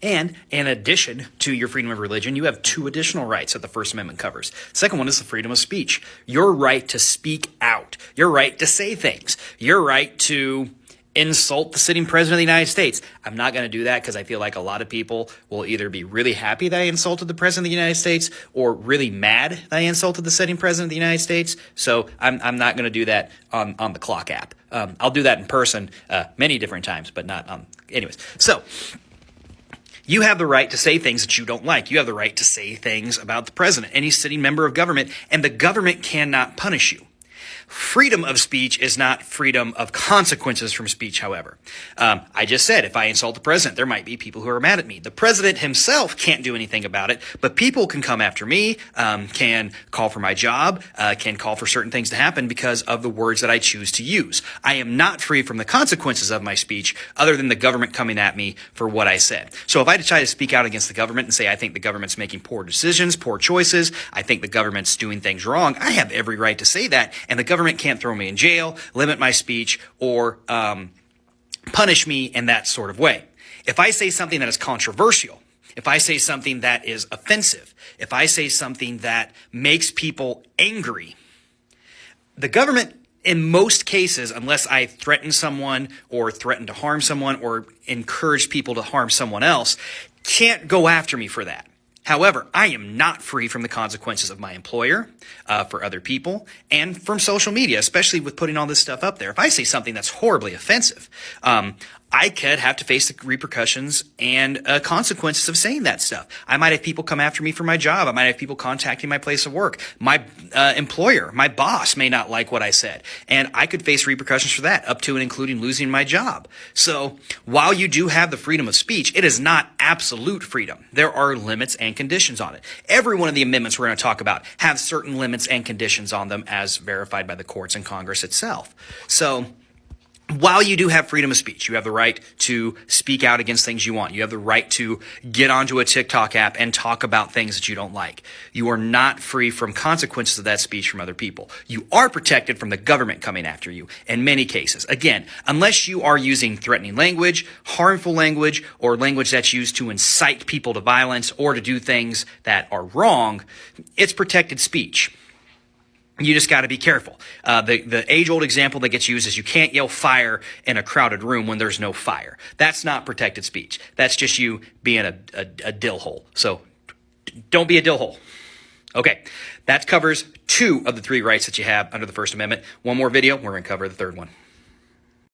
And in addition to your freedom of religion, you have two additional rights that the First Amendment covers. Second one is the freedom of speech. Your right to speak out. Your right to say things. Your right to insult the sitting president of the United States. I'm not going to do that because I feel like a lot of people will either be really happy that I insulted the president of the United States or really mad that I insulted the sitting president of the United States. So I'm not going to do that on the Clock app. I'll do that in person many different times, but not anyways. So you have the right to say things that you don't like. You have the right to say things about the president, any sitting member of government, and the government cannot punish you. Freedom of speech is not freedom of consequences from speech, however. I just said if I insult the president, there might be people who are mad at me. The president himself can't do anything about it, but people can come after me, can call for my job, can call for certain things to happen because of the words that I choose to use. I am not free from the consequences of my speech other than the government coming at me for what I said. So if I decide to speak out against the government and say I think the government's making poor decisions, poor choices, I think the government's doing things wrong, I have every right to say that, and the government can't throw me in jail, limit my speech, or punish me in that sort of way. If I say something that is controversial, if I say something that is offensive, if I say something that makes people angry, the government, in most cases, unless I threaten someone or threaten to harm someone or encourage people to harm someone else, can't go after me for that. However, I am not free from the consequences of my employer, for other people, and from social media, especially with putting all this stuff up there. If I say something that's horribly offensive, I could have to face the repercussions and consequences of saying that stuff. I might have people come after me for my job. I might have people contacting my place of work. My employer, my boss may not like what I said, and I could face repercussions for that, up to and including losing my job. So while you do have the freedom of speech, it is not absolute freedom. There are limits and conditions on it. Every one of the amendments we're going to talk about have certain limits and conditions on them as verified by the courts and Congress itself. So while you do have freedom of speech, you have the right to speak out against things you want. You have the right to get onto a TikTok app and talk about things that you don't like. You are not free from consequences of that speech from other people. You are protected from the government coming after you in many cases. Again, unless you are using threatening language, harmful language, or language that's used to incite people to violence or to do things that are wrong, it's protected speech. You just got to be careful. The age-old example that gets used is you can't yell fire in a crowded room when there's no fire. That's not protected speech. That's just you being a dill hole. So don't be a dill hole. Okay, that covers 2 of the 3 rights that you have under the First Amendment. One more video, we're going to cover the 3rd one.